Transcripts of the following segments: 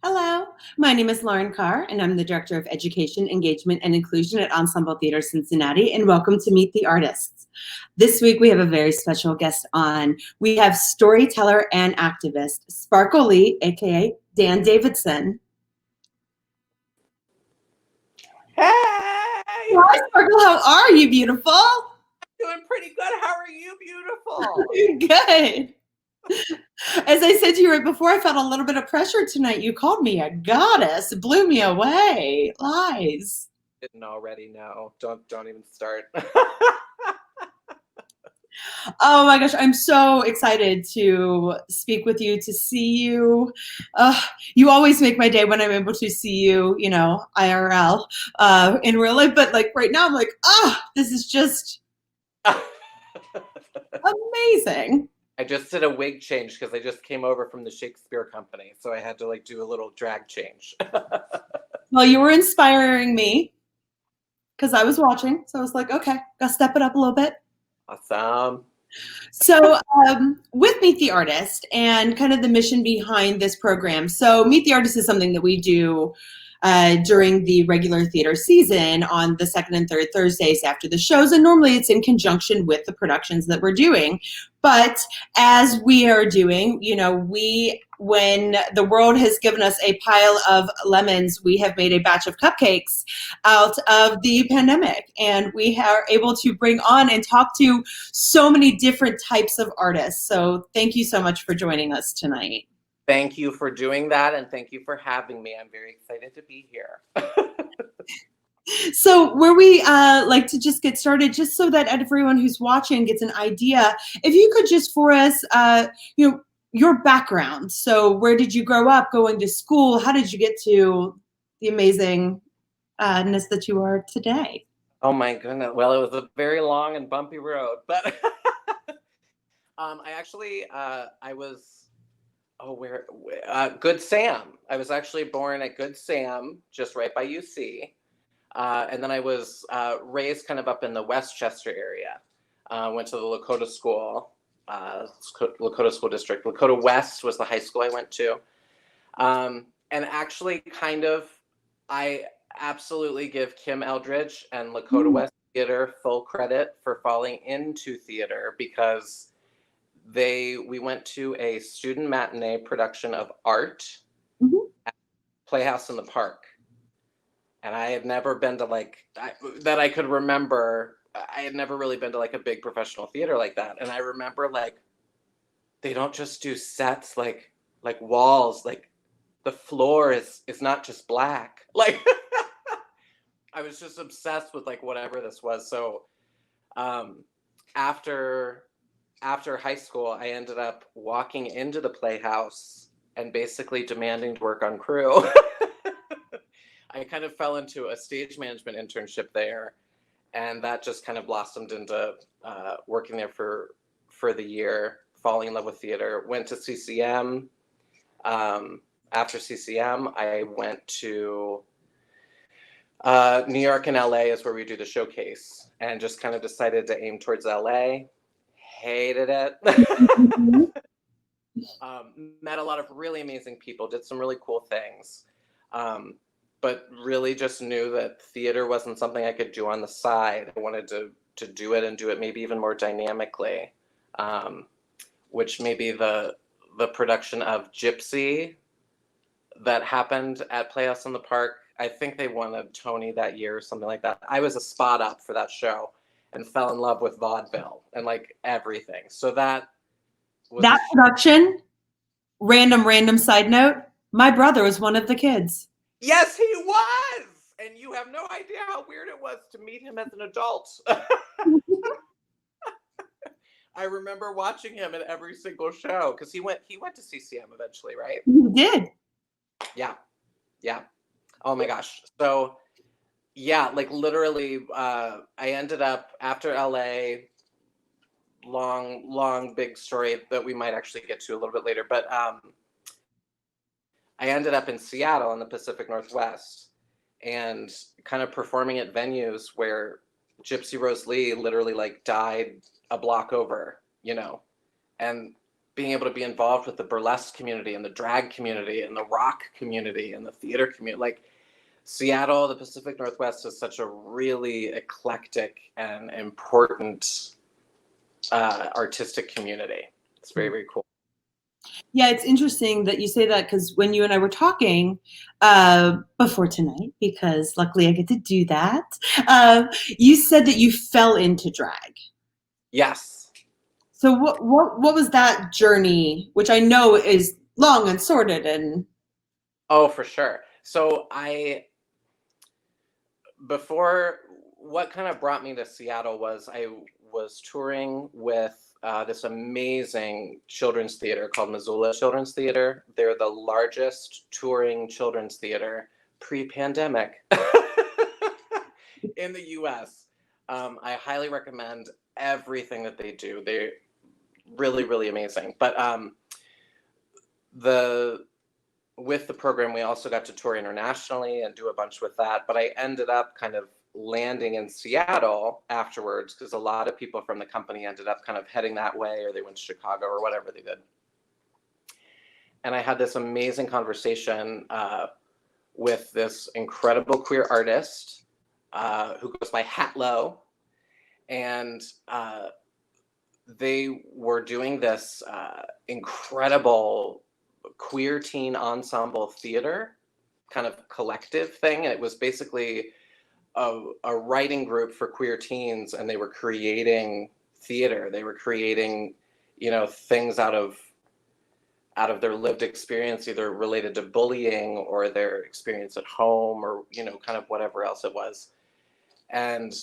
Hello, my name is Lauren Carr, and I'm the Director of Education, Engagement, and Inclusion at Ensemble Theater Cincinnati, and welcome to Meet the Artists. This week, we have a very special guest on. We have storyteller and activist, Sparkle Leigh, aka Dan Davidson. Hey! Hi, Sparkle, how are you, beautiful? Doing pretty good. How are you, beautiful? Good. As I said to you right before, I felt a little bit of pressure tonight. You called me a goddess. It blew me away. Lies. Didn't already know. Don't even start. Oh my gosh, I'm so excited to speak with you, to see you. You always make my day when I'm able to see you, IRL, in real life. But like right now, I'm like, this is just amazing. I just did a wig change because I just came over from the Shakespeare Company, so I had to do a little drag change. Well, you were inspiring me because I was watching, so I was like, okay, gotta step it up a little bit. Awesome. So with Meet the Artist and kind of the mission behind this program. So Meet the Artist is something that we do during the regular theater season on the second and third Thursdays after the shows. And normally it's in conjunction with the productions that we're doing. But as we are doing, when the world has given us a pile of lemons, we have made a batch of cupcakes out of the pandemic. And we are able to bring on and talk to so many different types of artists. So thank you so much for joining us tonight. Thank you for doing that, and thank you for having me. I'm very excited to be here. So where we like to just get started, just so that everyone who's watching gets an idea, if you could just for us, your background. So where did you grow up, going to school? How did you get to the amazingness that you are today? Oh my goodness. Well, it was a very long and bumpy road, but I was Good Sam. I was actually born at Good Sam, just right by UC. And then I was raised kind of up in the Westchester area. Went to the Lakota School, Lakota School District. Lakota West was the high school I went to. And actually I absolutely give Kim Eldridge and Lakota West Theater full credit for falling into theater, because we went to a student matinee production of Art at Playhouse in the Park. And I had never been to that I could remember. I had never really been to a big professional theater like that. And I remember they don't just do sets like walls, the floor is not just black. I was just obsessed with whatever this was. So after high school, I ended up walking into the Playhouse and basically demanding to work on crew. I kind of fell into a stage management internship there, and that just kind of blossomed into working there for the year, falling in love with theater. Went to CCM. After CCM, I went to New York and LA is where we do the showcase, and just kind of decided to aim towards LA. Hated it. Met a lot of really amazing people, did some really cool things. But really just knew that theater wasn't something I could do on the side. I wanted to do it, and do it maybe even more dynamically, which maybe the production of Gypsy that happened at Playhouse in the Park. I think they won a Tony that year or something like that. I was a spot up for that show and fell in love with vaudeville and everything. So that was that production. Random side note, my brother was one of the kids. Yes, he was! And you have no idea how weird it was to meet him as an adult. I remember watching him at every single show, because he went to CCM eventually, right? He did. Yeah. Oh my gosh. So yeah, literally, I ended up after LA, long, big story that we might actually get to a little bit later. But I ended up in Seattle in the Pacific Northwest, and kind of performing at venues where Gypsy Rose Lee literally died a block over, and being able to be involved with the burlesque community and the drag community and the rock community and the theater community. Like Seattle, the Pacific Northwest is such a really eclectic and important artistic community. It's very, very cool. Yeah, it's interesting that you say that, because when you and I were talking before tonight, because luckily I get to do that, you said that you fell into drag. Yes. So what was that journey, which I know is long and sordid and... Oh, for sure. So what kind of brought me to Seattle was I was touring with this amazing children's theater called Missoula Children's Theater. They're the largest touring children's theater pre-pandemic in the US. I highly recommend everything that they do. They're really, really amazing. But with the program, we also got to tour internationally and do a bunch with that. But I ended up kind of landing in Seattle afterwards, because a lot of people from the company ended up kind of heading that way, or they went to Chicago or whatever they did. And I had this amazing conversation with this incredible queer artist who goes by Hatlow. And they were doing this incredible queer teen ensemble theater kind of collective thing. And it was basically a writing group for queer teens, and they were creating theater. They were creating, things out of their lived experience, either related to bullying or their experience at home, or, kind of whatever else it was. And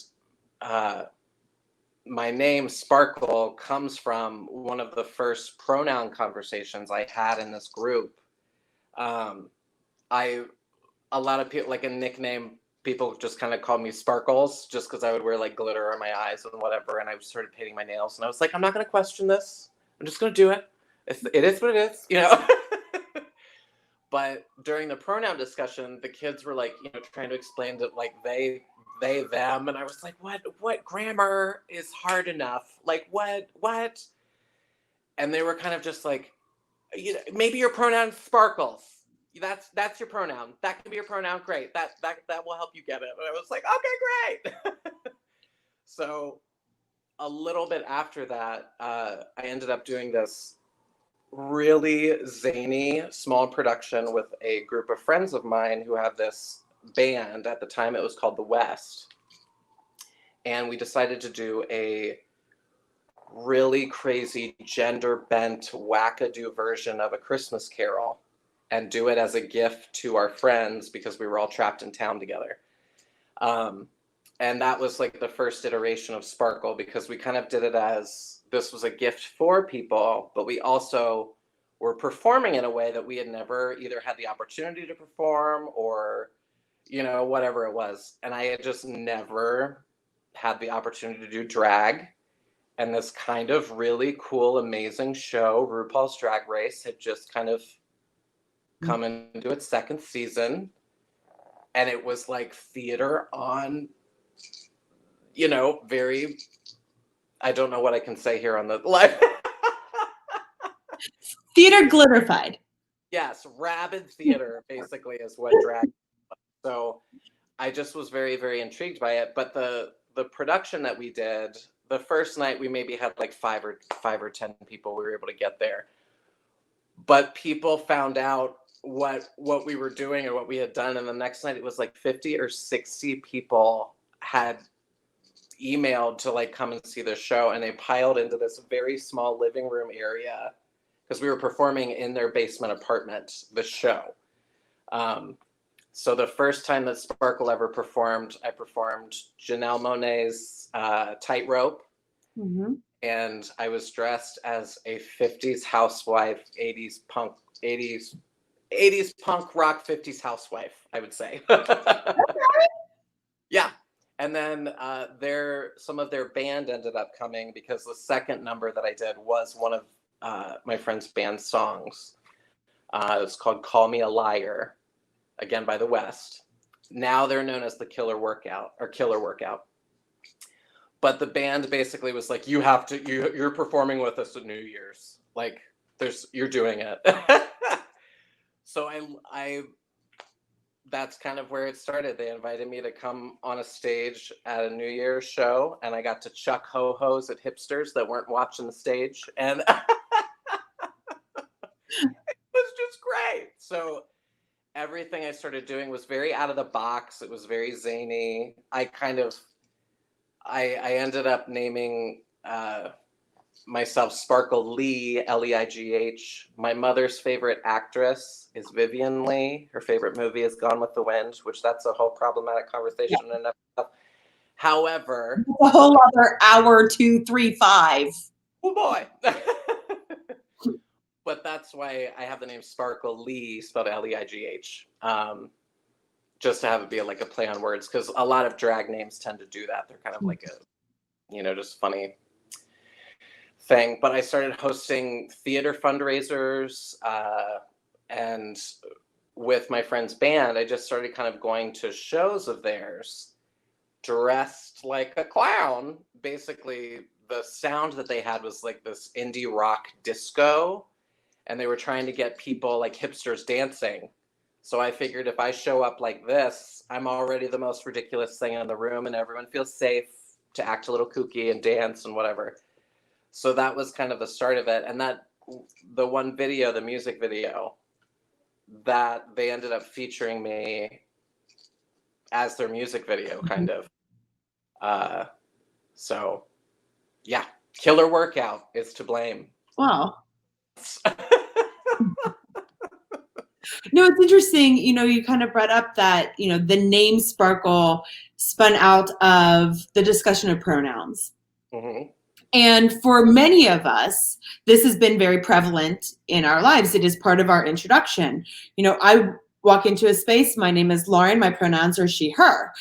my name, Sparkle, comes from one of the first pronoun conversations I had in this group. A lot of people, like a nickname, people just kind of called me Sparkles, just because I would wear like glitter on my eyes and whatever. And I started painting my nails, and I was like, I'm not going to question this. I'm just going to do it. It is what it is, But during the pronoun discussion, the kids were like, trying to explain that like they, them. And I was like, what grammar is hard enough? Like what? And they were kind of just like, maybe your pronoun Sparkles. That's your pronoun. That can be your pronoun. Great. That will help you get it. And I was like, okay, great. So a little bit after that, I ended up doing this really zany small production with a group of friends of mine who had this band. At the time, it was called The West. And we decided to do a really crazy gender-bent wackadoo version of A Christmas Carol, and do it as a gift to our friends, because we were all trapped in town together. And that was like the first iteration of Sparkle, because we kind of did it as this was a gift for people, but we also were performing in a way that we had never either had the opportunity to perform or, whatever it was. And I had just never had the opportunity to do drag. And this kind of really cool, amazing show, RuPaul's Drag Race, had just kind of come into its second season. And it was like theater on, very, I don't know what I can say here on the live. Theater glitterified. Yes, rabid theater basically is what drag was. So I just was very, very intrigued by it. But the production that we did, the first night we maybe had like 5 or 10 people we were able to get there. But people found out what we were doing or what we had done, and the next night it was like 50 or 60 people had emailed to like come and see the show, and they piled into this very small living room area, because we were performing in their basement apartment, the show. So the first time that Sparkle ever performed, I performed Janelle Monáe's Tightrope. Mm-hmm. And I was dressed as a 50s housewife, 80s punk rock, 50s housewife, I would say. Yeah. And then some of their band ended up coming, because the second number that I did was one of my friend's band songs. It's called Call Me a Liar, again by The West. Now they're known as the Killer Workout. But the band basically was like, you're performing with us at New Year's. Like, you're doing it. So I that's kind of where it started. They invited me to come on a stage at a New Year's show, and I got to chuck ho-hos at hipsters that weren't watching the stage, and it was just great. So everything I started doing was very out of the box. It was very zany. I ended up naming myself Sparkle Leigh, Leigh. My mother's favorite actress is Vivian Leigh. Her favorite movie is Gone with the Wind, which that's a whole problematic conversation in and of itself. However, a whole other hour, 2, 3, 5. Oh boy. But that's why I have the name Sparkle Leigh, spelled Leigh. Just to have it be like a play on words, because a lot of drag names tend to do that. They're kind of like a, just funny thing. But I started hosting theater fundraisers, and with my friend's band, I just started kind of going to shows of theirs dressed like a clown. Basically, the sound that they had was like this indie rock disco, and they were trying to get people, like hipsters, dancing. So I figured if I show up like this, I'm already the most ridiculous thing in the room, and everyone feels safe to act a little kooky and dance and whatever. So that was kind of the start of it. And that the one video, the music video, that they ended up featuring me as their music video, kind of. So yeah, Killer Workout is to blame. Wow. No, it's interesting. You kind of brought up that, the name Sparkle spun out of the discussion of pronouns. Mm-hmm. And for many of us, this has been very prevalent in our lives. It is part of our introduction. I walk into a space, my name is Lauren, my pronouns are she, her.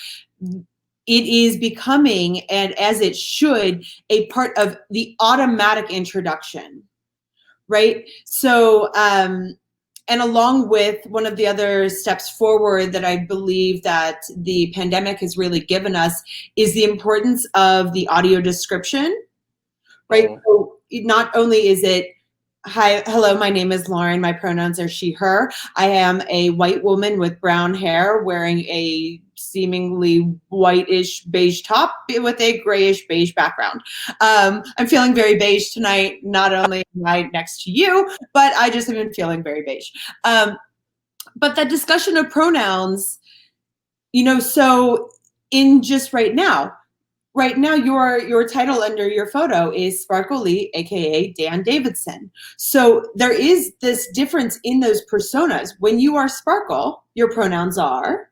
It is becoming, and as it should, a part of the automatic introduction, right? So, and along with one of the other steps forward that I believe that the pandemic has really given us is the importance of the audio description, right? Mm. So not only is it, hi, hello, my name is Lauren, my pronouns are she, her. I am a white woman with brown hair wearing a seemingly whitish beige top with a grayish beige background. I'm feeling very beige tonight. Not only am I next to you, but I just have been feeling very beige. But that discussion of pronouns, so in just right now, your title under your photo is Sparkle Leigh, aka Dan Davidson. So there is this difference in those personas. When you are Sparkle, your pronouns are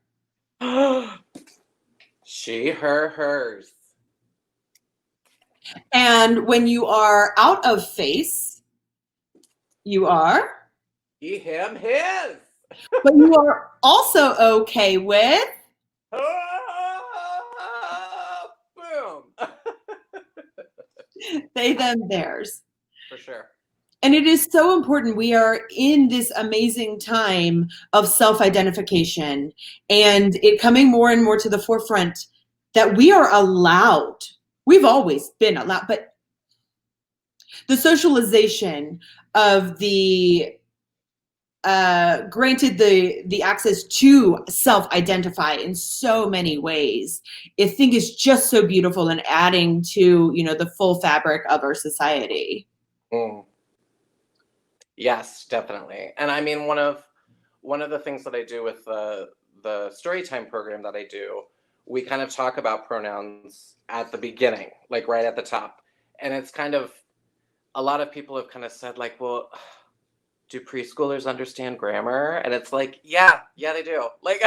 she, her, hers. And when you are out of face, you are he, him, his. But you are also okay with boom. they, them, theirs. For sure. And it is so important. We are in this amazing time of self-identification and it coming more and more to the forefront that we are allowed. We've always been allowed, but the socialization of the granted the access to self-identify in so many ways, I think is just so beautiful and adding to, the full fabric of our society. Mm. Yes, definitely. And I mean, one of the things that I do with the StoryTime program that I do, we kind of talk about pronouns at the beginning, like right at the top. And it's kind of, a lot of people have kind of said like, well, do preschoolers understand grammar? And it's like, yeah, they do. Like,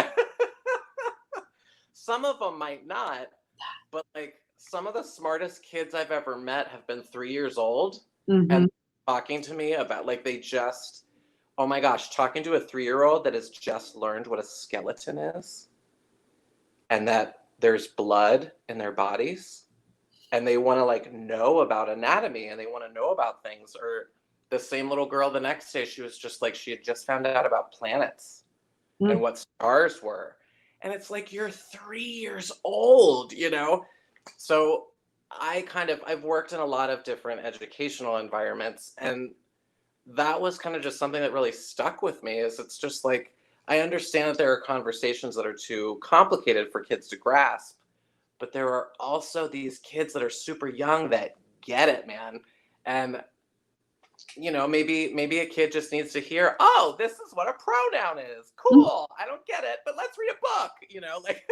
some of them might not, but like some of the smartest kids I've ever met have been 3 years old. Mm-hmm. And talking to me about like, they just, oh my gosh, talking to a 3-year-old that has just learned what a skeleton is and that there's blood in their bodies and they want to like know about anatomy and they want to know about things. Or the same little girl the next day, she was just like, she had just found out about planets and what stars were. And it's like, you're 3 years old, So I've worked in a lot of different educational environments, and that was kind of just something that really stuck with me. Is it's just like, I understand that there are conversations that are too complicated for kids to grasp, but there are also these kids that are super young that get it, man. And maybe a kid just needs to hear, oh, this is what a pronoun is. Cool. I don't get it, but let's read a book, like.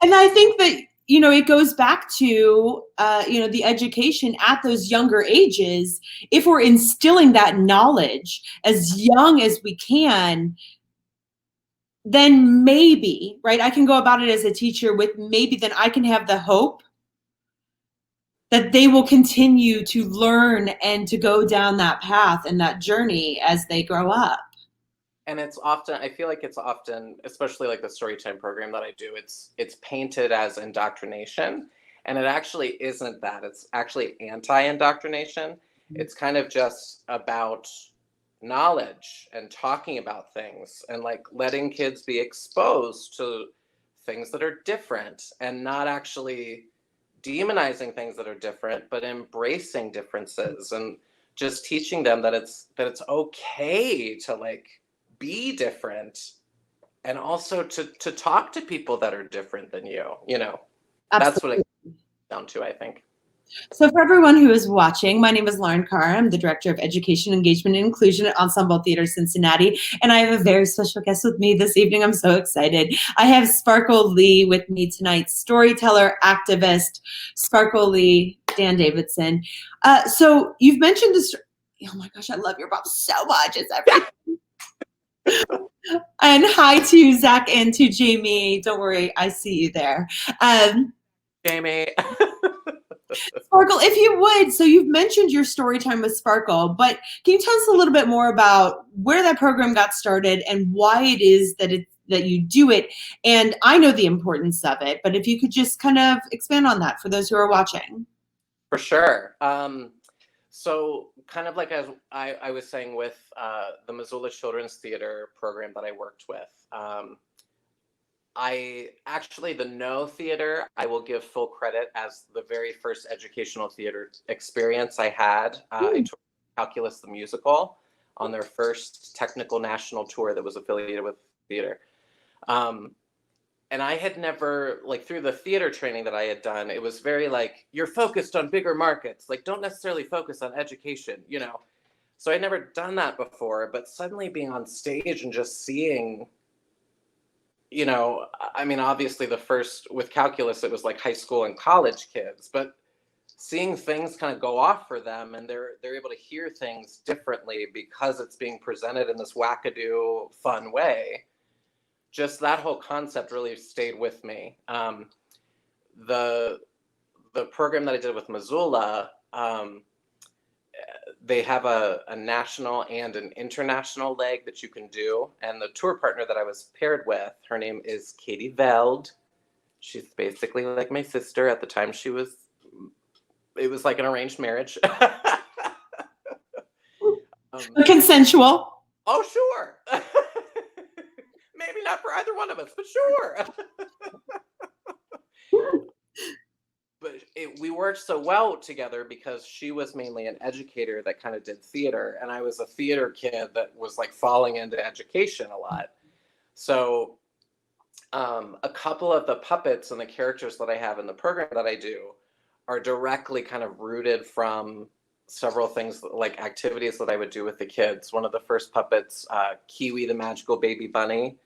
And I think that, it goes back to, the education at those younger ages. If we're instilling that knowledge as young as we can, then maybe, right, I can go about it as a teacher with maybe then I can have the hope that they will continue to learn and to go down that path and that journey as they grow up. And I feel like it's often, especially like the Storytime program that I do, it's painted as indoctrination. And it actually isn't that. It's actually anti-indoctrination. It's kind of just about knowledge and talking about things and like letting kids be exposed to things that are different and not actually demonizing things that are different, but embracing differences and just teaching them that it's okay to like be different, and also to talk to people that are different than you. That's what it comes down to, I think. So for everyone who is watching, my name is Lauren Carr. I'm the Director of Education, Engagement, and Inclusion at Ensemble Theater Cincinnati, and I have a very special guest with me this evening. I'm so excited. I have Sparkle Leigh with me tonight, storyteller, activist. Sparkle Leigh, Dan Davidson. So you've mentioned this. Oh my gosh, I love your mom so much. It's everything. And hi to Zach and to Jamie. Don't worry, I see you there. Jamie. Sparkle, if you would, so you've mentioned your story time with Sparkle, but can you tell us a little bit more about where that program got started and why it is that you do it? And I know the importance of it, but if you could just kind of expand on that for those who are watching. For sure. So kind of like as I was saying with the Missoula Children's Theater program that I worked with, the No Theater, I will give full credit as the very first educational theater experience I had. I took Calculus the Musical on their first technical national tour that was affiliated with theater. And I had never, like through the theater training that I had done, it was very like, you're focused on bigger markets, like don't necessarily focus on education, So I'd never done that before, but suddenly being on stage and just seeing, obviously the first with Calculus, it was like high school and college kids, but seeing things kind of go off for them and they're able to hear things differently because it's being presented in this wackadoo fun way. Just that whole concept really stayed with me. The program that I did with Missoula, they have a national and an international leg that you can do. And the tour partner that I was paired with, her name is Katie Veld. She's basically like my sister. At the time it was like an arranged marriage. Consensual. Oh, sure. Maybe not for either one of us, but sure. But we worked so well together because she was mainly an educator that kind of did theater, and I was a theater kid that was like falling into education a lot. So a couple of the puppets and the characters that I have in the program that I do are directly kind of rooted from several things, like activities that I would do with the kids. One of the first puppets, Kiwi, the magical baby bunny.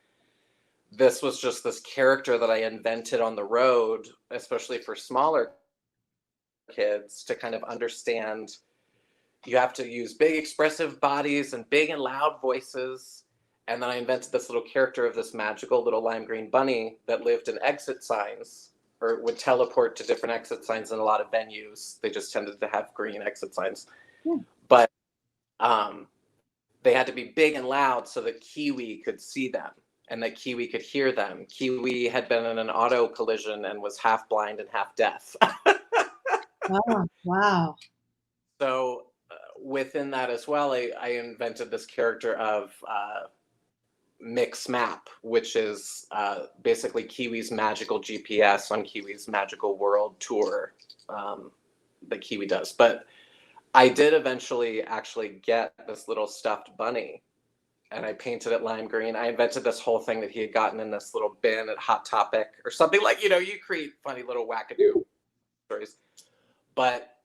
This was just this character that I invented on the road, especially for smaller kids, to kind of understand you have to use big expressive bodies and big and loud voices. And then I invented this little character of this magical little lime green bunny that lived in exit signs, or would teleport to different exit signs in a lot of venues. They just tended to have green exit signs. Yeah. But they had to be big and loud so that Kiwi could see them and that Kiwi could hear them. Kiwi had been in an auto collision and was half blind and half deaf. Oh, wow. So within that as well, I invented this character of Mix Map, which is basically Kiwi's magical GPS on Kiwi's magical world tour that Kiwi does. But I did eventually actually get this little stuffed bunny, and I painted it lime green. I invented this whole thing that he had gotten in this little bin at Hot Topic or something. Like, you create funny little wackadoo stories. But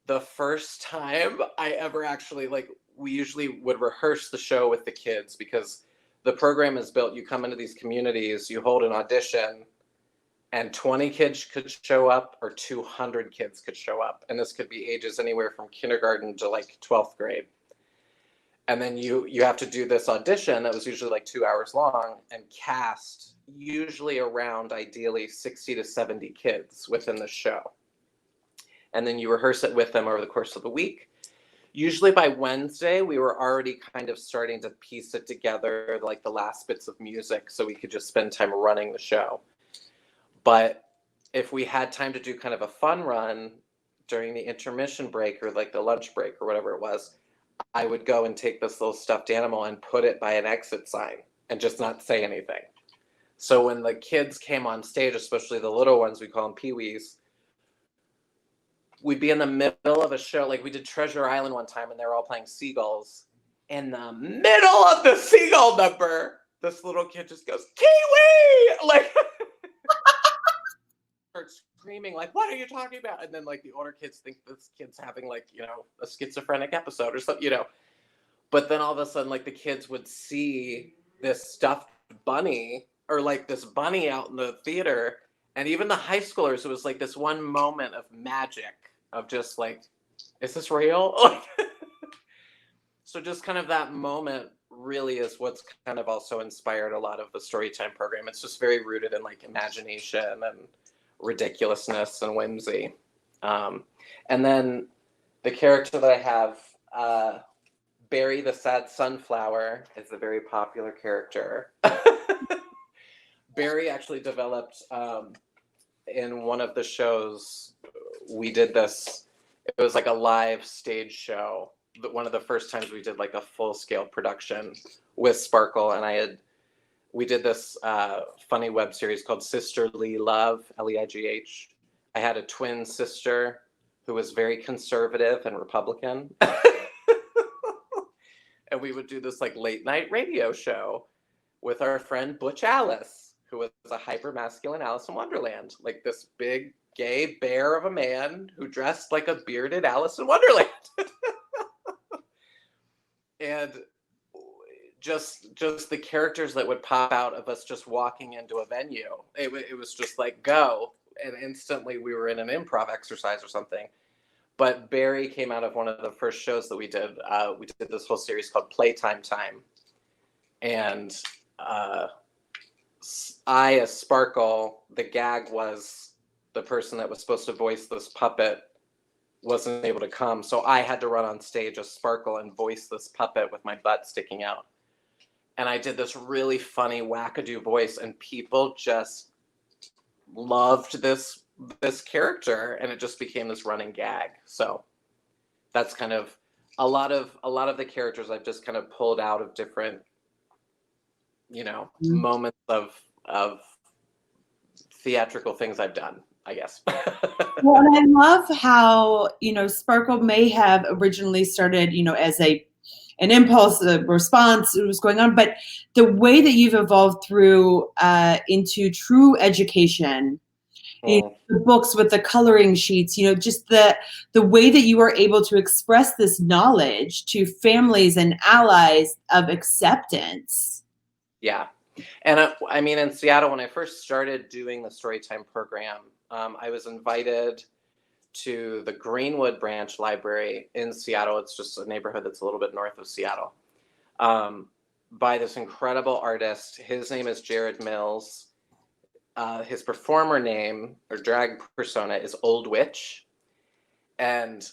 the first time I ever actually, like, we usually would rehearse the show with the kids, because the program is built, you come into these communities, you hold an audition, and 20 kids could show up or 200 kids could show up. And this could be ages anywhere from kindergarten to like 12th grade. And then you have to do this audition that was usually like 2 hours long and cast usually around, ideally, 60 to 70 kids within the show. And then you rehearse it with them over the course of the week. Usually by Wednesday, we were already kind of starting to piece it together, like the last bits of music, so we could just spend time running the show. But if we had time to do kind of a fun run during the intermission break or like the lunch break or whatever it was, I would go and take this little stuffed animal and put it by an exit sign and just not say anything. So when the kids came on stage, especially the little ones, we call them peewees, we'd be in the middle of a show. Like we did Treasure Island one time and they were all playing seagulls. In the middle of the seagull number, this little kid just goes, "Kiwi!" Like, starts screaming, like, "What are you talking about?" And then like the older kids think this kid's having like, a schizophrenic episode or something, But then all of a sudden, like the kids would see this stuffed bunny or like this bunny out in the theater. And even the high schoolers, it was like this one moment of magic of just like, is this real? So just kind of that moment really is what's kind of also inspired a lot of the Storytime program. It's just very rooted in like imagination and ridiculousness and whimsy. And then the character that I have, Barry the Sad Sunflower, is a very popular character. Barry actually developed in one of the shows, we did this, it was like a live stage show. One of the first times we did like a full-scale production with Sparkle, and we did this funny web series called Sisterly Love, Leigh. I had a twin sister who was very conservative and Republican. And we would do this like late night radio show with our friend Butch Alice, who was a hyper-masculine Alice in Wonderland, like this big gay bear of a man who dressed like a bearded Alice in Wonderland. And just the characters that would pop out of us just walking into a venue. It was just like, go. And instantly we were in an improv exercise or something. But Barry came out of one of the first shows that we did. We did this whole series called Playtime Time. And I, as Sparkle, the gag was the person that was supposed to voice this puppet wasn't able to come. So I had to run on stage as Sparkle and voice this puppet with my butt sticking out. And I did this really funny wackadoo voice, and people just loved this character, and it just became this running gag. So that's kind of a lot of the characters I've just kind of pulled out of different, moments of theatrical things I've done, I guess. Well, and I love how, Sparkle may have originally started, as an impulse, a response, it was going on, but the way that you've evolved through into true education, the books with the coloring sheets, just the way that you are able to express this knowledge to families and allies of acceptance. Yeah. And I mean, in Seattle, when I first started doing the Storytime program, I was invited to the Greenwood Branch Library in Seattle. It's just a neighborhood that's a little bit north of Seattle, by this incredible artist. His name is Jared Mills. His performer name or drag persona is Old Witch. And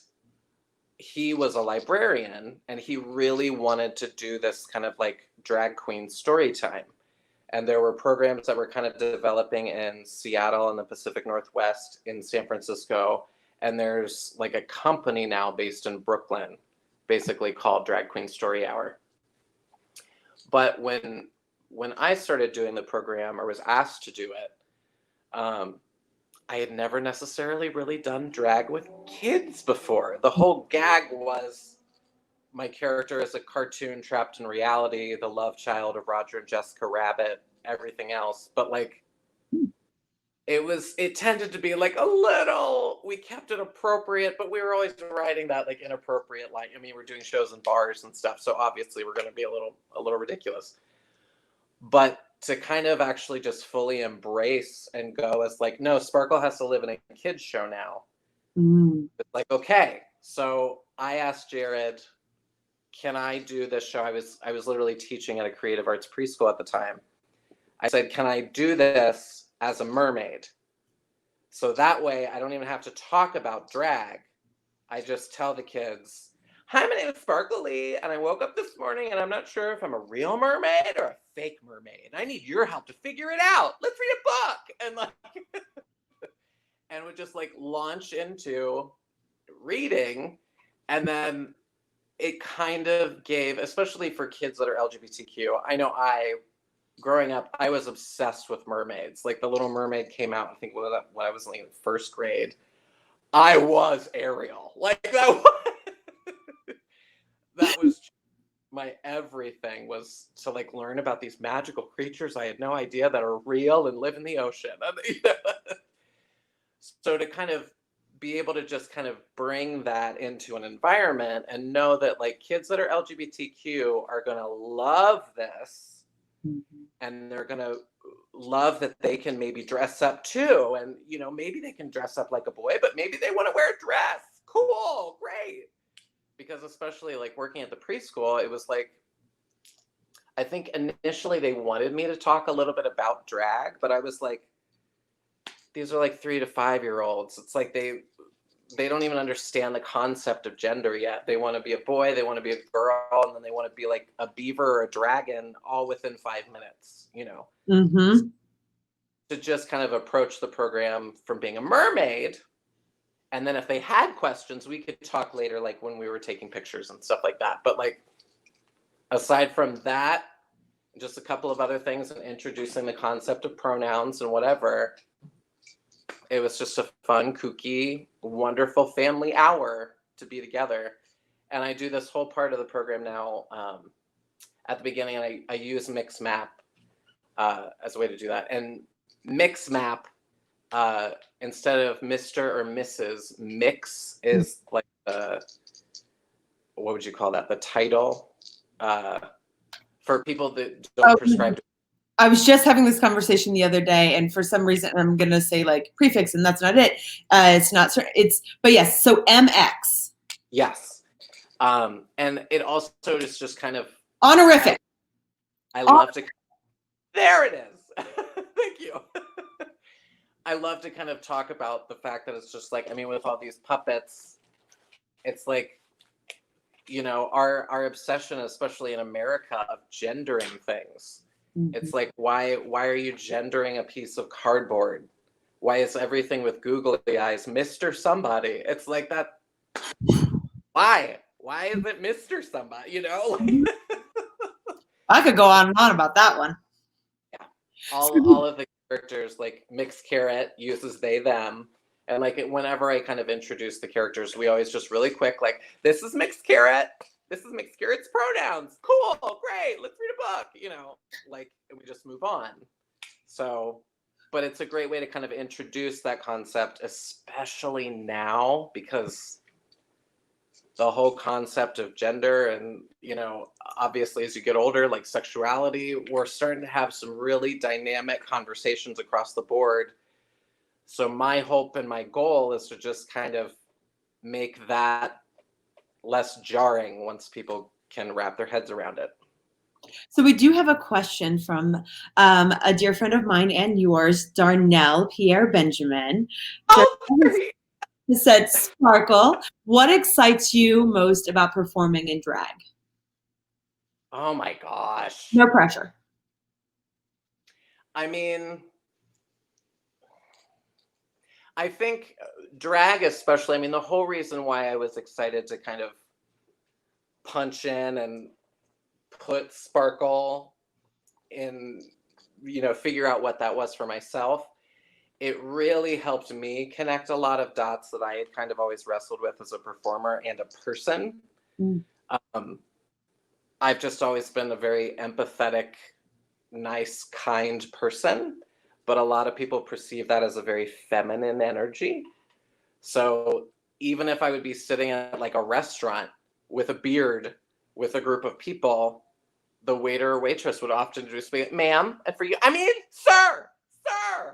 he was a librarian, and he really wanted to do this kind of like drag queen story time. And there were programs that were kind of developing in Seattle and the Pacific Northwest, in San Francisco. And there's like a company now based in Brooklyn, basically called Drag Queen Story Hour. But when I started doing the program, or was asked to do it, I had never necessarily really done drag with kids before. The whole gag was my character is a cartoon trapped in reality, the love child of Roger and Jessica Rabbit, everything else. But like, it tended to be like a little, we kept it appropriate, but we were always writing that like inappropriate, like, I mean, we're doing shows in bars and stuff. So obviously we're going to be a little ridiculous, but to kind of actually just fully embrace and go as like, no, Sparkle has to live in a kid's show now. It's like, okay. So I asked Jared, can I do this show? I was literally teaching at a creative arts preschool at the time. I said, can I do this as a mermaid? So that way I don't even have to talk about drag. I just tell the kids, hi, my name is Sparkle Leigh, and I woke up this morning and I'm not sure if I'm a real mermaid or a fake mermaid. I need your help to figure it out. Let's read a book. And like, and would just like launch into reading. And then it kind of gave, especially for kids that are LGBTQ. I know growing up, I was obsessed with mermaids. Like The Little Mermaid came out, I think when I was in first grade. I was Ariel. Like that was my everything, was to like learn about these magical creatures I had no idea that are real and live in the ocean. So to kind of be able to just kind of bring that into an environment and know that like kids that are LGBTQ are going to love this, and they're going to love that they can maybe dress up too. And, you know, maybe they can dress up like a boy, but maybe they want to wear a dress. Cool. Great. Because especially like working at the preschool, it was like, I think initially they wanted me to talk a little bit about drag, but I was like, these are like 3 to 5 year olds. It's like they don't even understand the concept of gender yet. They want to be a boy, they want to be a girl, and then they want to be like a beaver or a dragon all within 5 minutes, you know. To just kind of approach the program from being a mermaid. And then if they had questions, we could talk later, like when we were taking pictures and stuff like that. But like, aside from that, just a couple of other things and introducing the concept of pronouns and whatever, it was just a fun, kooky, wonderful family hour to be together. And I do this whole part of the program now. At the beginning, I use Mixmap as a way to do that. And Mixmap, instead of Mr. or Mrs., Mix is like what would you call that? The title for people that don't prescribe to. I was just having this conversation the other day, and for some reason I'm going to say like prefix, and that's not it. It's not certain. But yes. So MX. Yes. And it also is just kind of honorific. I love to. There it is. Thank you. I love to kind of talk about the fact that it's just like, I mean, with all these puppets, it's like, you know, our obsession, especially in America, of gendering things. It's like, why are you gendering a piece of cardboard? Why is everything with googly eyes Mr. Somebody? It's like that. Why is it Mr. Somebody? You know, I could go on and on about that one. Yeah, all of the characters, like Mixed Carrot uses they them, and like whenever I kind of introduce the characters, we always just really quick like, this is Mixed Carrot. This is Mixed Carrot's pronouns. Cool, great. Let's read a book. You know, like we just move on. So, but it's a great way to kind of introduce that concept, especially now, because the whole concept of gender and, you know, obviously as you get older, like sexuality, we're starting to have some really dynamic conversations across the board. So my hope and my goal is to just kind of make that less jarring once people can wrap their heads around it. So we do have a question from a dear friend of mine and yours, Darnell Pierre Benjamin. He said, Sparkle, what excites you most about performing in drag? Oh my gosh. No pressure. I mean, I think drag especially, I mean, the whole reason why I was excited to kind of punch in and put Sparkle in, you know, figure out what that was for myself, it really helped me connect a lot of dots that I had kind of always wrestled with as a performer and a person. Mm. I've just always been a very empathetic, nice, kind person, but a lot of people perceive that as a very feminine energy. So even if I would be sitting at like a restaurant with a beard with a group of people, the waiter or waitress would often just be, ma'am, and for you, I mean, sir, I'm sorry.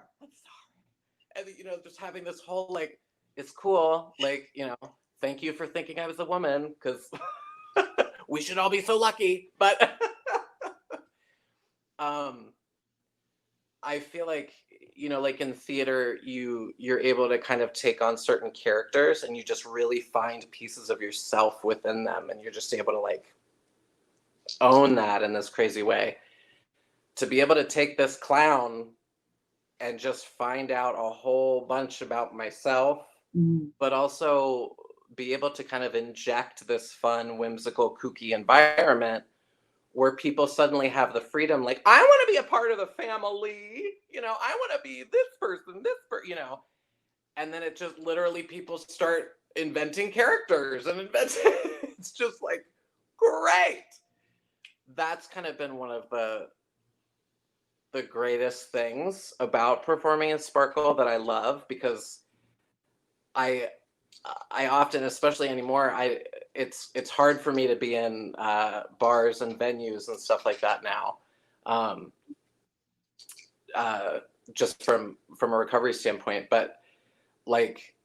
And, you know, just having this whole, like, it's cool. Like, you know, thank you for thinking I was a woman, because we should all be so lucky. But I feel like, you know, like in theater, you're able to kind of take on certain characters and you just really find pieces of yourself within them, and you're just able to like own that in this crazy way. To be able to take this clown and just find out a whole bunch about myself, but also be able to kind of inject this fun, whimsical, kooky environment where people suddenly have the freedom, like, I want to be a part of the family, you know, I want to be this person, you know, and then it just literally people start inventing characters and inventing, it's just like, great. That's kind of been one of the greatest things about performing in Sparkle that I love, because I often, especially anymore, it's hard for me to be in bars and venues and stuff like that now, just from a recovery standpoint. But like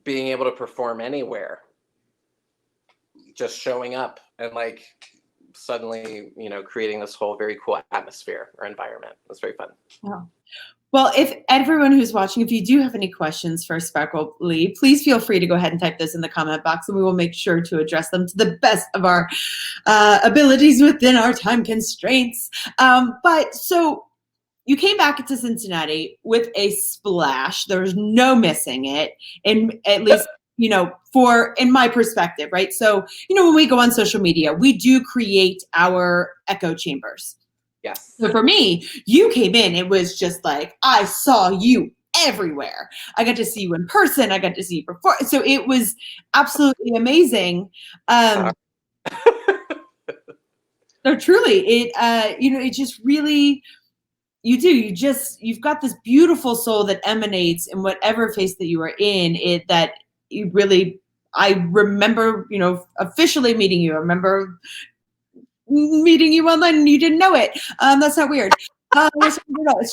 being able to perform anywhere, just showing up and like suddenly, you know, creating this whole very cool atmosphere or environment. It's very fun. Wow. Well, if everyone who's watching, if you do have any questions for Sparkle Leigh, please feel free to go ahead and type this in the comment box, and we will make sure to address them to the best of our abilities within our time constraints. But so you came back into Cincinnati with a splash. There's no missing it, and at least, you know, in my perspective, right? So, you know, when we go on social media, we do create our echo chambers. Yes. So for me, you came in, it was just like, I saw you everywhere. I got to see you in person. I got to see you perform. So it was absolutely amazing. No, truly, you know, it just really, you've got this beautiful soul that emanates in whatever face that you are in, that you really, I remember, you know, officially meeting you. I remember meeting you online and you didn't know it. That's not weird. It's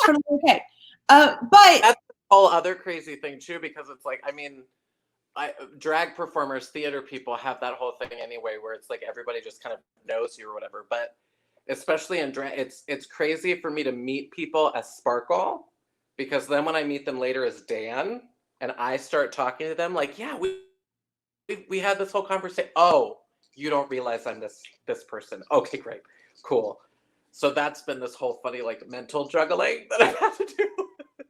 totally okay. But that's a whole other crazy thing too, because it's like, I mean, drag performers, theater people have that whole thing anyway, where it's like everybody just kind of knows you or whatever. But especially in drag, it's crazy for me to meet people as Sparkle, because then when I meet them later as Dan and I start talking to them, like, yeah, we had this whole conversation. Oh, you don't realize I'm this person. Okay, great, cool. So that's been this whole funny like mental juggling that I've had to do.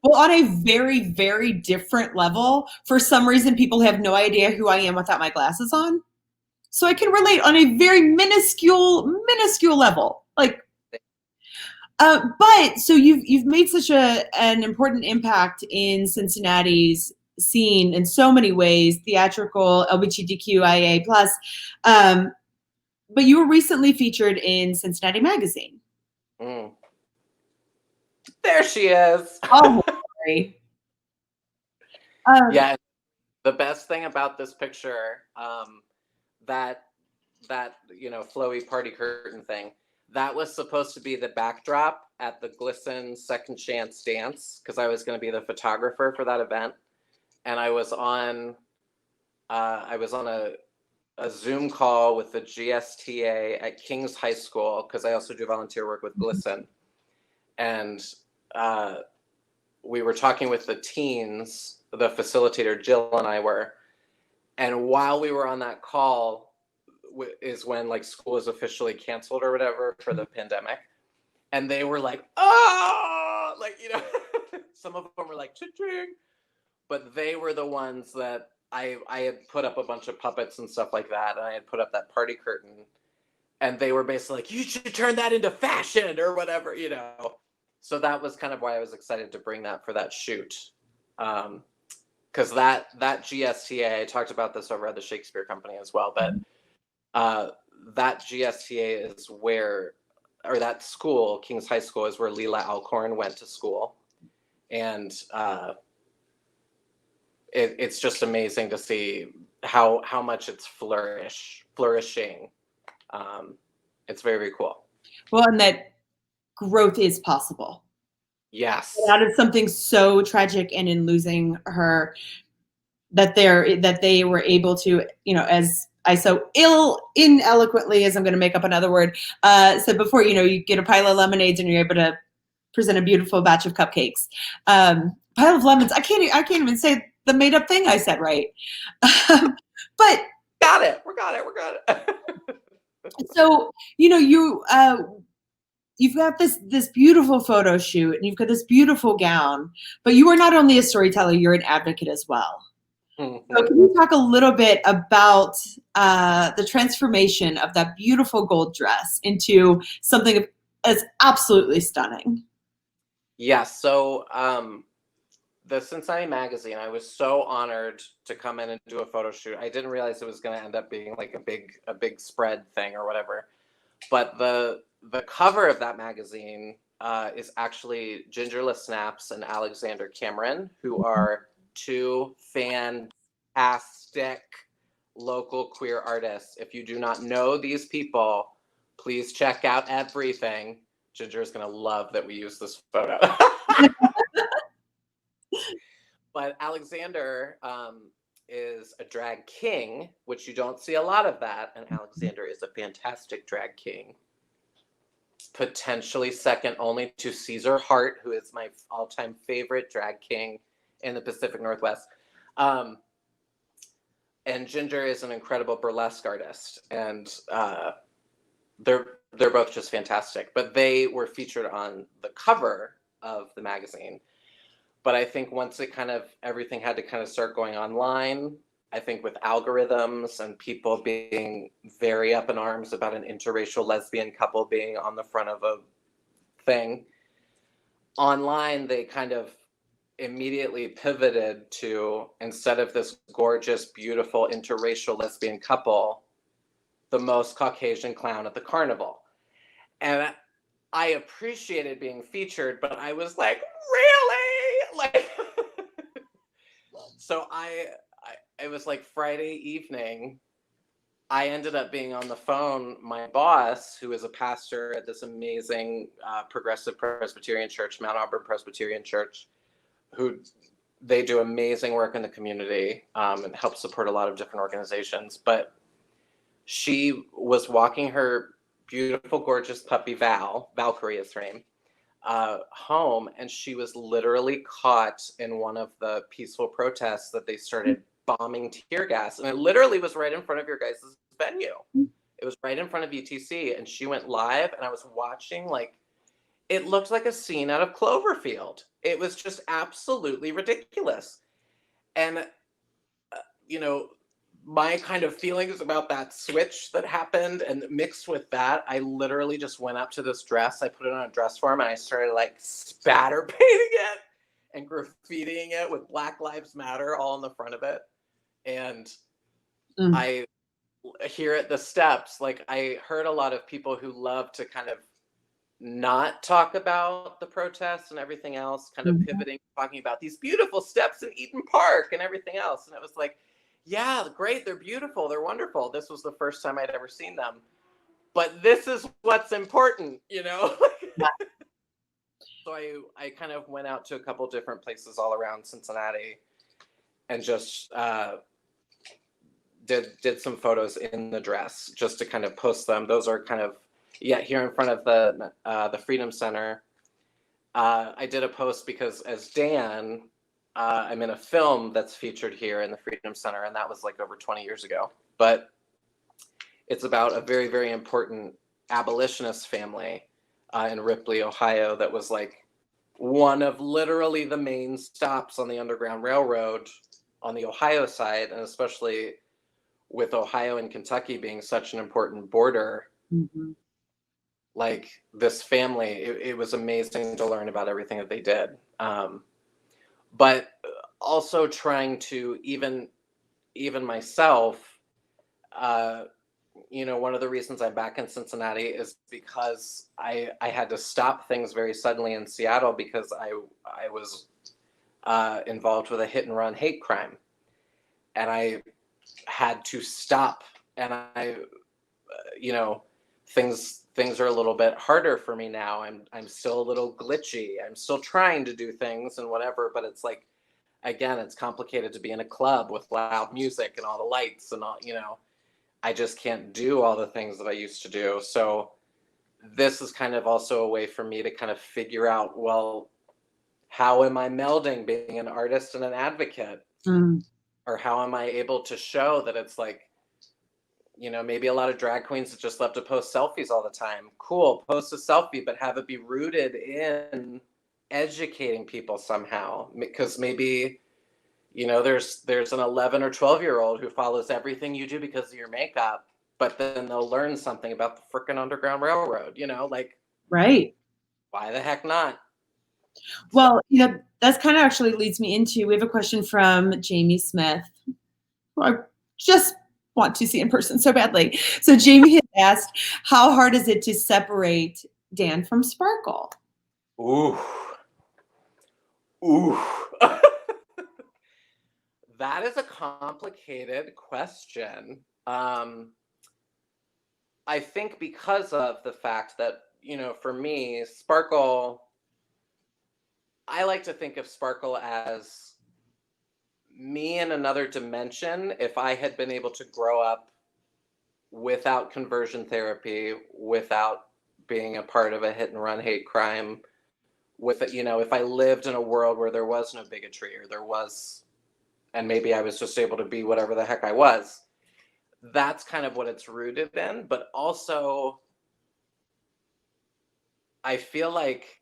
Well, on a very, very different level, for some reason, people have no idea who I am without my glasses on. So I can relate on a very minuscule level. Like, but so you've made such an important impact in Cincinnati's scene in so many ways, theatrical, LGBTQIA plus. But you were recently featured in Cincinnati Magazine. There she is. Oh, sorry. Yeah, the best thing about this picture, that you know, flowy party curtain thing, that was supposed to be the backdrop at the Glisten Second Chance dance, because I was going to be the photographer for that event, and I was on a Zoom call with the GSTA at King's High School, because I also do volunteer work with Glisten, and we were talking with the teens. The facilitator Jill and I were, and while we were on that call is when like school is officially canceled or whatever for the pandemic, and they were like, oh, like, you know, some of them were like ching, but they were the ones that I had put up a bunch of puppets and stuff like that, and I had put up that party curtain, and they were basically like, you should turn that into fashion or whatever, you know. So that was kind of why I was excited to bring that for that shoot. Because that GSTA, I talked about this over at the Shakespeare Company as well, but that GSTA is where, or that school, King's High School, is where Leila Alcorn went to school. And it's just amazing to see how much it's flourishing. It's very, very cool. Well, and that growth is possible. Yes. Out of something so tragic and in losing her, that they were able to, you know, as I so ineloquently, as I'm going to make up another word, said before, you know, you get a pile of lemonades and you're able to present a beautiful batch of cupcakes. Pile of lemons. I can't even say the made up thing I said right. But got it. We got it. So, you know, you've got this beautiful photo shoot and you've got this beautiful gown, but you are not only a storyteller, you're an advocate as well. Mm-hmm. So can you talk a little bit about the transformation of that beautiful gold dress into something as absolutely stunning? Yes. So the Cincinnati magazine, I was so honored to come in and do a photo shoot. I didn't realize it was going to end up being like a big spread thing or whatever. But the cover of that magazine is actually Gingerless Snaps and Alexander Cameron, who are two fantastic local queer artists. If you do not know these people, please check out everything. Ginger is going to love that we use this photo. But Alexander is a drag king, which you don't see a lot of that. And Alexander is a fantastic drag king. Potentially second only to Caesar Hart, who is my all-time favorite drag king in the Pacific Northwest. And Ginger is an incredible burlesque artist. And they're both just fantastic. But they were featured on the cover of the magazine. But I think once everything had to kind of start going online, I think with algorithms and people being very up in arms about an interracial lesbian couple being on the front of a thing, online they kind of immediately pivoted to, instead of this gorgeous, beautiful interracial lesbian couple, the most Caucasian clown at the carnival. And I appreciated being featured, but I was like, really? Like, so it was like Friday evening. I ended up being on the phone. My boss, who is a pastor at this amazing progressive Presbyterian church, Mount Auburn Presbyterian Church, who they do amazing work in the community and help support a lot of different organizations. But she was walking her beautiful, gorgeous puppy Valkyrie is her name, home, and she was literally caught in one of the peaceful protests that they started bombing tear gas, and it literally was right in front of your guys' venue. It was right in front of UTC, and she went live, and I was watching, like, it looked like a scene out of Cloverfield. It was just absolutely ridiculous. And you know, my kind of feelings about that switch that happened, and mixed with that, I literally just went up to this dress. I put it on a dress form and I started like spatter painting it and graffitiing it with Black Lives Matter all in the front of it. And I here at the steps, like, I heard a lot of people who love to kind of not talk about the protests and everything else, kind of pivoting, talking about these beautiful steps in Eden Park and everything else. And it was like, yeah, great. They're beautiful. They're wonderful. This was the first time I'd ever seen them. But this is what's important, you know? So I kind of went out to a couple different places all around Cincinnati and just did some photos in the dress just to kind of post them. Those are kind of, here in front of the Freedom Center. I did a post because as Dan, I'm in a film that's featured here in the Freedom Center, and that was like over 20 years ago. But it's about a very, very important abolitionist family in Ripley, Ohio, that was like one of literally the main stops on the Underground Railroad on the Ohio side, and especially with Ohio and Kentucky being such an important border. Like, this family, it was amazing to learn about everything that they did. But also trying to even myself, one of the reasons I'm back in Cincinnati is because I had to stop things very suddenly in Seattle because I was involved with a hit and run hate crime, and I had to stop. And things are a little bit harder for me now. I'm still a little glitchy. I'm still trying to do things and whatever, but it's like, again, it's complicated to be in a club with loud music and all the lights and all, I just can't do all the things that I used to do. So this is kind of also a way for me to kind of figure out, well, how am I melding being an artist and an advocate? Or how am I able to show that it's like, maybe a lot of drag queens that just love to post selfies all the time. Cool, post a selfie, but have it be rooted in educating people somehow. Because maybe, there's an 11 or 12-year-old who follows everything you do because of your makeup, but then they'll learn something about the frickin' Underground Railroad, Right. Why the heck not? Well, that's kind of actually leads me into, we have a question from Jamie Smith, who I just want to see in person so badly. So Jamie had asked, how hard is it to separate Dan from Sparkle? Ooh. That is a complicated question. I think because of the fact that, for me, Sparkle, I like to think of Sparkle as me in another dimension. If I had been able to grow up without conversion therapy, without being a part of a hit and run hate crime, with it, if I lived in a world where there was no bigotry, or there was, and maybe I was just able to be whatever the heck I was, that's kind of what it's rooted in. But also, I feel like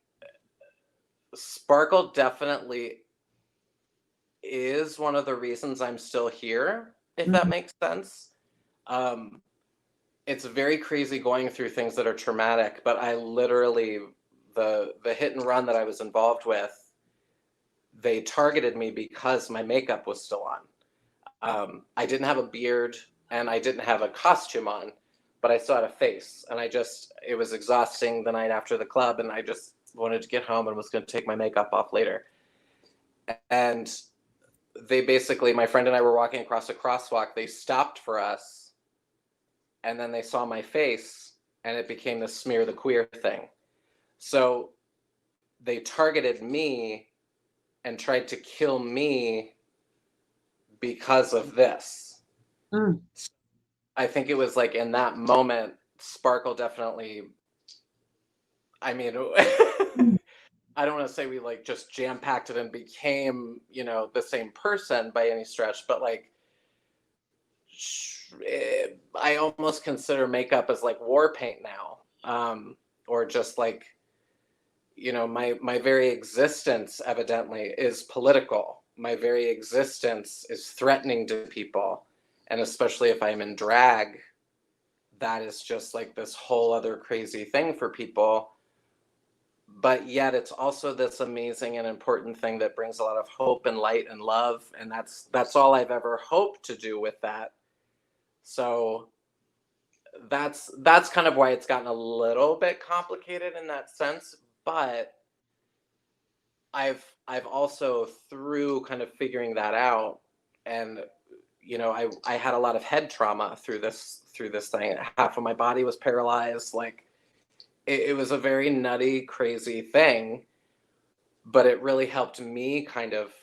Sparkle definitely is one of the reasons I'm still here, if that makes sense. It's very crazy going through things that are traumatic, but I literally, the hit and run that I was involved with, they targeted me because my makeup was still on. I didn't have a beard and I didn't have a costume on, but I still had a face. And it was exhausting the night after the club, and I just wanted to get home and was going to take my makeup off later. And they basically, my friend and I were walking across a crosswalk. They stopped for us, and then they saw my face, and it became the smear the queer thing. So they targeted me and tried to kill me because of this. I think it was like in that moment, Sparkle definitely, I mean, I don't want to say we like just jam-packed it and became, the same person by any stretch, but like, I almost consider makeup as like war paint now. Or just like, my very existence evidently is political. My very existence is threatening to people. And especially if I'm in drag, that is just like this whole other crazy thing for people. But yet it's also this amazing and important thing that brings a lot of hope and light and love. And that's all I've ever hoped to do with that. So that's kind of why it's gotten a little bit complicated in that sense. But I've also, through kind of figuring that out, and I had a lot of head trauma through this thing. Half of my body was paralyzed. Like it was a very nutty, crazy thing, but it really helped me kind of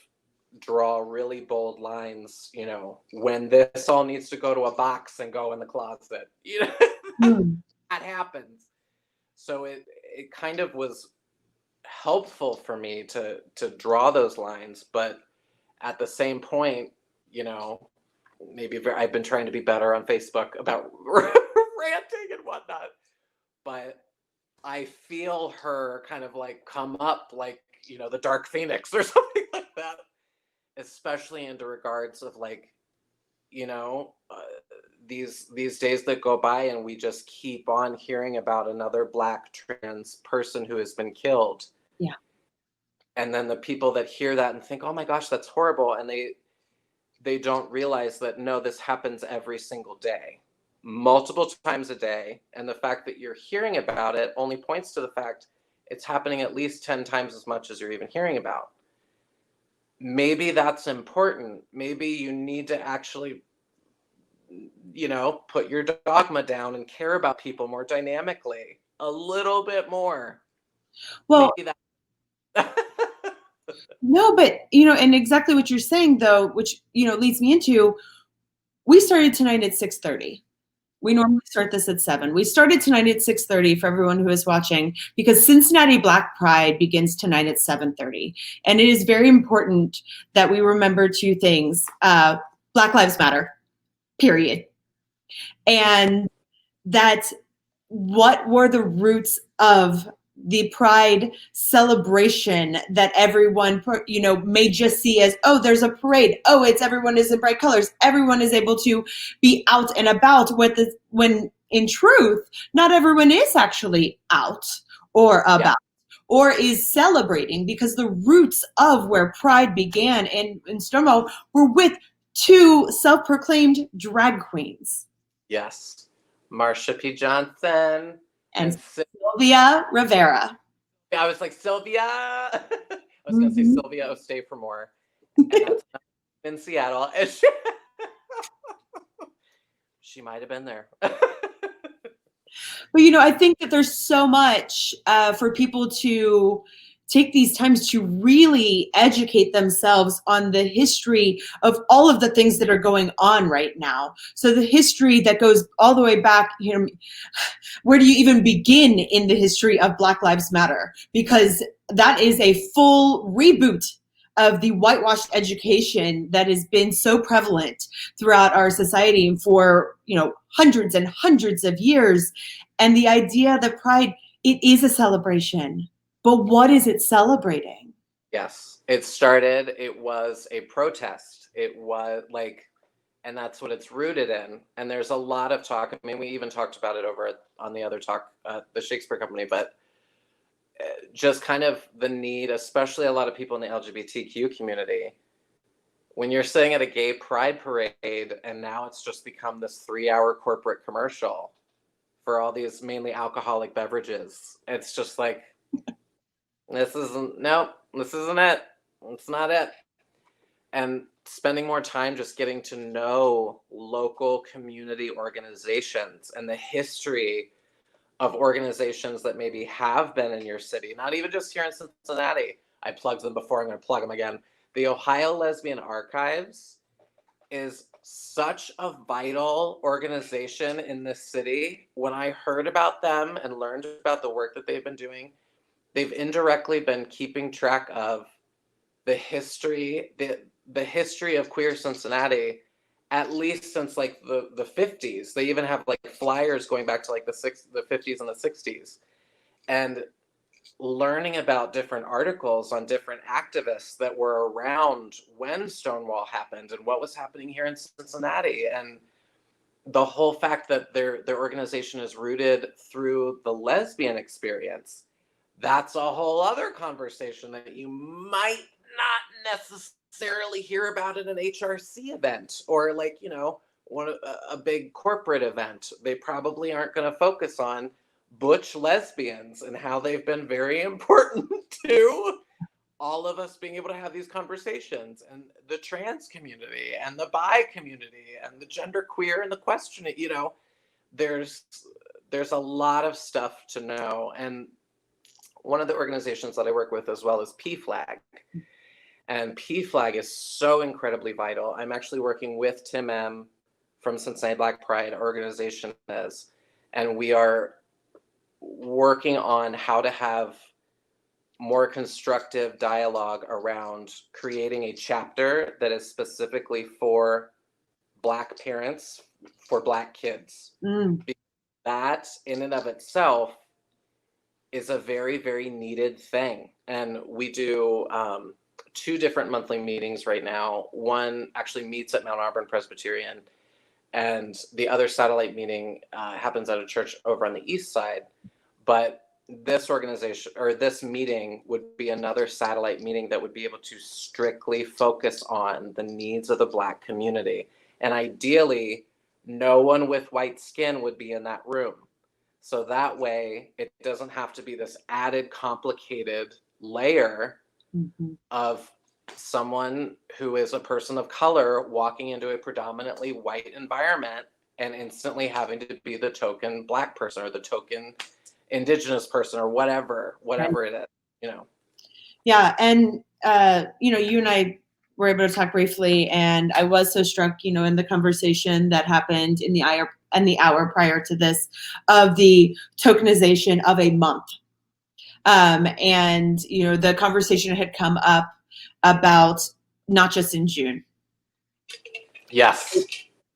draw really bold lines, when this all needs to go to a box and go in the closet, that happens. So it kind of was helpful for me to draw those lines, but at the same point, maybe I've been trying to be better on Facebook about ranting and whatnot, but I feel her kind of like come up like, the Dark Phoenix or something like that, especially into regards of like, these days that go by and we just keep on hearing about another Black trans person who has been killed. Yeah. And then the people that hear that and think, oh my gosh, that's horrible. And they don't realize that, no, this happens every single day, multiple times a day. And the fact that you're hearing about it only points to the fact it's happening at least 10 times as much as you're even hearing about. Maybe that's important. Maybe you need to actually, put your dogma down and care about people more dynamically, a little bit more. Well, maybe that. no, but, and exactly what you're saying, though, which, leads me into, we started tonight at 6:30. We normally start this at 7. We started tonight at 6:30 for everyone who is watching, because Cincinnati Black Pride begins tonight at 7:30. And it is very important that we remember 2 things. Black Lives Matter, period. And that what were the roots of the Pride celebration that everyone, may just see as, oh, there's a parade. Oh, everyone is in bright colors. Everyone is able to be out and about when in truth, not everyone is actually out or about or is celebrating, because the roots of where Pride began in Stonewall were with 2 self-proclaimed drag queens. Yes. Marsha P. Johnson and Sylvia Rivera. I was like, Sylvia. I was going to say Sylvia, oh, stay for more. And that's in Seattle. She might have been there. But, I think that there's so much for people to take these times to really educate themselves on the history of all of the things that are going on right now. So the history that goes all the way back, where do you even begin in the history of Black Lives Matter? Because that is a full reboot of the whitewashed education that has been so prevalent throughout our society for, hundreds and hundreds of years. And the idea that Pride, it is a celebration. But what is it celebrating? Yes, it was a protest. It was and that's what it's rooted in. And there's a lot of talk. I mean, we even talked about it over on the other talk, the Shakespeare Company, but just kind of the need, especially a lot of people in the LGBTQ community, when you're sitting at a gay pride parade and now it's just become this 3-hour corporate commercial for all these mainly alcoholic beverages. It's just like, this isn't it. It's not it. And spending more time just getting to know local community organizations and the history of organizations that maybe have been in your city, not even just here in Cincinnati. I plugged them before, I'm going to plug them again. The Ohio Lesbian Archives is such a vital organization in this city. When I heard about them and learned about the work that they've been doing, they've indirectly been keeping track of the history, the history of queer Cincinnati, at least since like the 50s. They even have like flyers going back to like the 50s and the 60s. And learning about different articles on different activists that were around when Stonewall happened and what was happening here in Cincinnati, and the whole fact that their organization is rooted through the lesbian experience. That's a whole other conversation that you might not necessarily hear about at an HRC event or like, a big corporate event. They probably aren't going to focus on butch lesbians and how they've been very important to all of us being able to have these conversations, and the trans community and the bi community and the genderqueer and the question, there's a lot of stuff to know. And one of the organizations that I work with as well is PFLAG. And PFLAG is so incredibly vital. I'm actually working with Tim M from Cincinnati Black Pride, our organization is, and we are working on how to have more constructive dialogue around creating a chapter that is specifically for Black parents, for Black kids. That in and of itself is a very, very needed thing. And we do 2 different monthly meetings right now. One actually meets at Mount Auburn Presbyterian, and the other satellite meeting happens at a church over on the east side. But this organization or this meeting would be another satellite meeting that would be able to strictly focus on the needs of the Black community. And ideally, no one with white skin would be in that room. So that way, it doesn't have to be this added complicated layer of someone who is a person of color walking into a predominantly white environment and instantly having to be the token Black person or the token Indigenous person or whatever it is, you know. Yeah, and you know, you and I were able to talk briefly, and I was so struck, you know, in the conversation that happened in the hour prior to this, of the tokenization of a month. And you know, the conversation had come up about not just in June. Yes.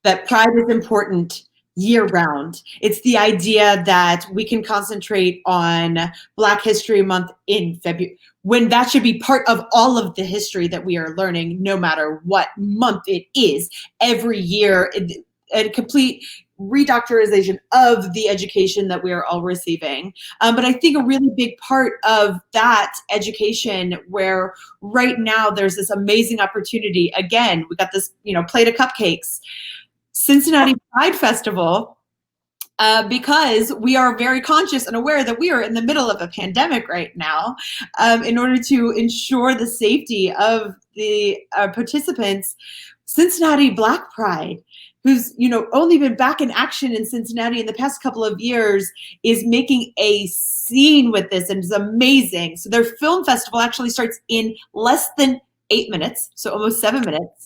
That Pride is important year round. It's the idea that we can concentrate on Black History Month in February, when that should be part of all of the history that we are learning, no matter what month it is. Every year, a complete redoctorization of the education that we are all receiving. But I think a really big part of that education, where right now there's this amazing opportunity. Again, we got this, you know, plate of cupcakes. Cincinnati Pride Festival, because we are very conscious and aware that we are in the middle of a pandemic right now, in order to ensure the safety of the participants. Cincinnati Black Pride, who's, you know, only been back in action in Cincinnati in the past couple of years, is making a scene with this, and is amazing. So their film festival actually starts in less than 8 minutes, so almost 7 minutes.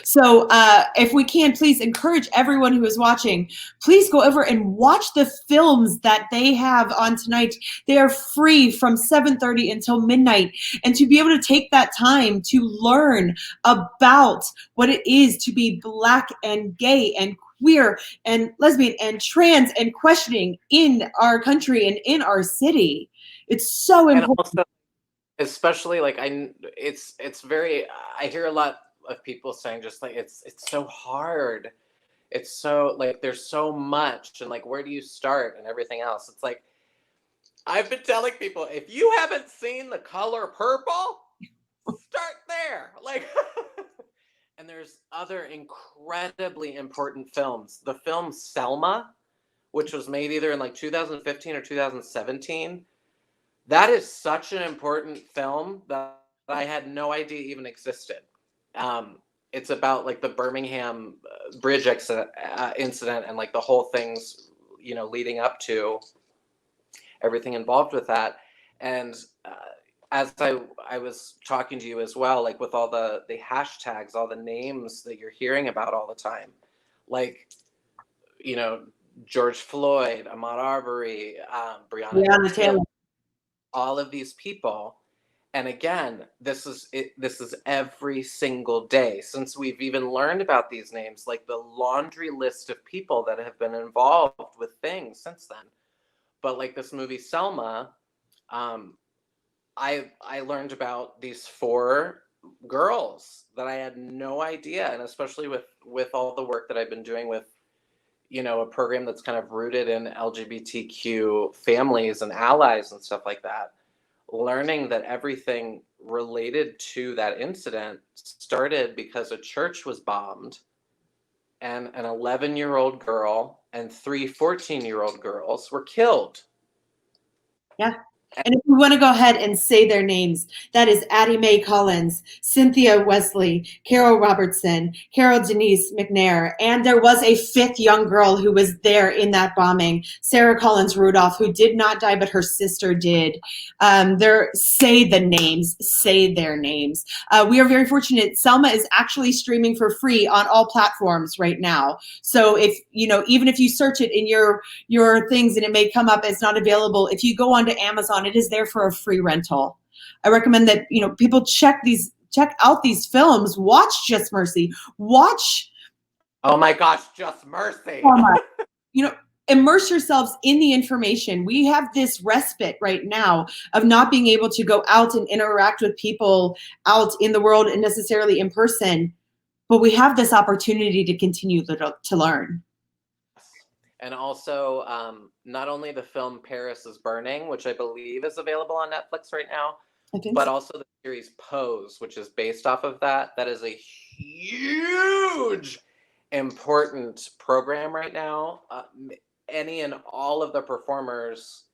So if we can, please encourage everyone who is watching, please go over and watch the films that they have on tonight. They are free from 7:30 until midnight. And to be able to take that time to learn about what it is to be Black and gay and queer and lesbian and trans and questioning in our country and in our city. It's so important. And also, especially like it's very, I hear a lot of people saying just like it's so hard, it's so like there's so much, and like where do you start and everything else. It's like I've been telling people, if you haven't seen The Color Purple, start there. Like and there's other incredibly important films. The film Selma, which was made either in like 2015 or 2017, that is such an important film that I had no idea even existed. It's about like the Birmingham bridge incident and like the whole things, you know, leading up to everything involved with that. And as I was talking to you as well, like with all the hashtags, all the names that you're hearing about all the time, like, you know, George Floyd, Ahmaud Arbery, Breonna Taylor, all of these people. And again, this is every single day since we've even learned about these names, like the laundry list of people that have been involved with things since then. But like this movie Selma, I learned about these 4 girls that I had no idea, and especially with all the work that I've been doing with, you know, a program that's kind of rooted in LGBTQ families and allies and stuff like that. Learning that everything related to that incident started because a church was bombed and an 11-year-old girl and 3 14-year-old girls were killed. Yeah. And if we want to go ahead and say their names, that is Addie Mae Collins, Cynthia Wesley, Carol Robertson, Carol Denise McNair, and there was a 5th young girl who was there in that bombing, Sarah Collins Rudolph, who did not die, but her sister did. Say the names, say their names. We are very fortunate. Selma is actually streaming for free on all platforms right now. So if, you know, even if you search it in your things and it may come up as not available, if you go onto Amazon, it is there for a free rental. I recommend that, you know, people check out these films. Watch Just Mercy. Watch. Oh my gosh, Just Mercy. You know, immerse yourselves in the information. We have this respite right now of not being able to go out and interact with people out in the world and necessarily in person, but we have this opportunity to continue to learn. And also, not only the film Paris is Burning, which I believe is available on Netflix right now, but also the series Pose, which is based off of that. That is a huge, important program right now. Any and all of the performers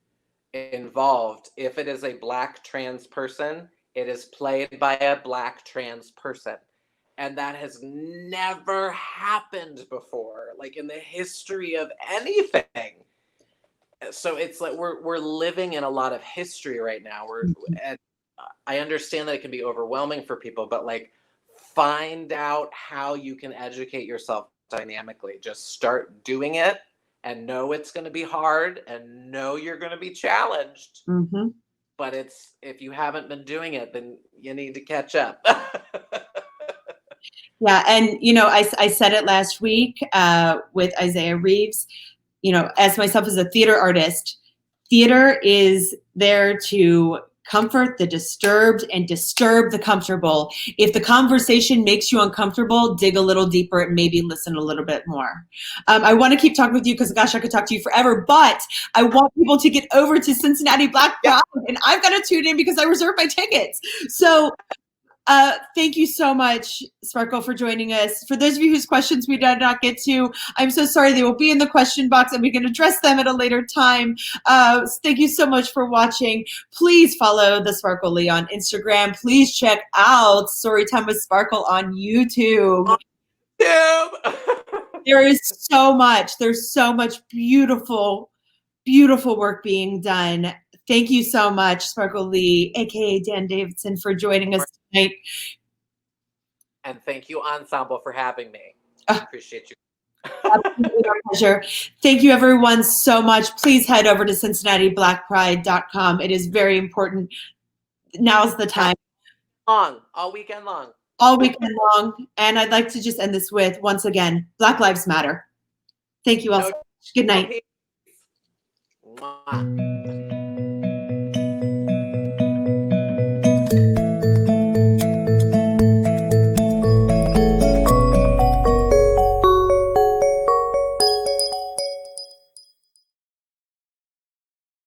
involved, if it is a Black trans person, it is played by a Black trans person. And that has never happened before, like in the history of anything. So it's like we're living in a lot of history right now. And I understand that it can be overwhelming for people, but like, find out how you can educate yourself dynamically. Just start doing it, and know it's going to be hard, and know you're going to be challenged. Mm-hmm. But if you haven't been doing it, then you need to catch up. Yeah, and I said it last week with Isaiah Reeves. As myself as a theater artist, theater is there to comfort the disturbed and disturb the comfortable. If the conversation makes you uncomfortable, dig a little deeper and maybe listen a little bit more. I want to keep talking with you because, gosh, I could talk to you forever, but I want people to get over to Cincinnati Black Pride, and I've got to tune in because I reserved my tickets. So thank you so much, Sparkle, for joining us. For those of you whose questions we did not get to, I'm so sorry. They will be in the question box and we can address them at a later time. Thank you so much for watching. Please follow the Sparkle Leigh on Instagram. Please check out Storytime with Sparkle on YouTube. There's so much beautiful, beautiful work being done. Thank you so much, Sparkle Leigh, aka Dan Davidson, for joining us tonight. And thank you, Ensemble, for having me. I appreciate you. Absolutely, our pleasure. Thank you, everyone, so much. Please head over to CincinnatiBlackPride.com. It is very important. Now's the time. All weekend long. All weekend long. And I'd like to just end this with, once again, Black Lives Matter. Thank you all so much. Good night. Mwah.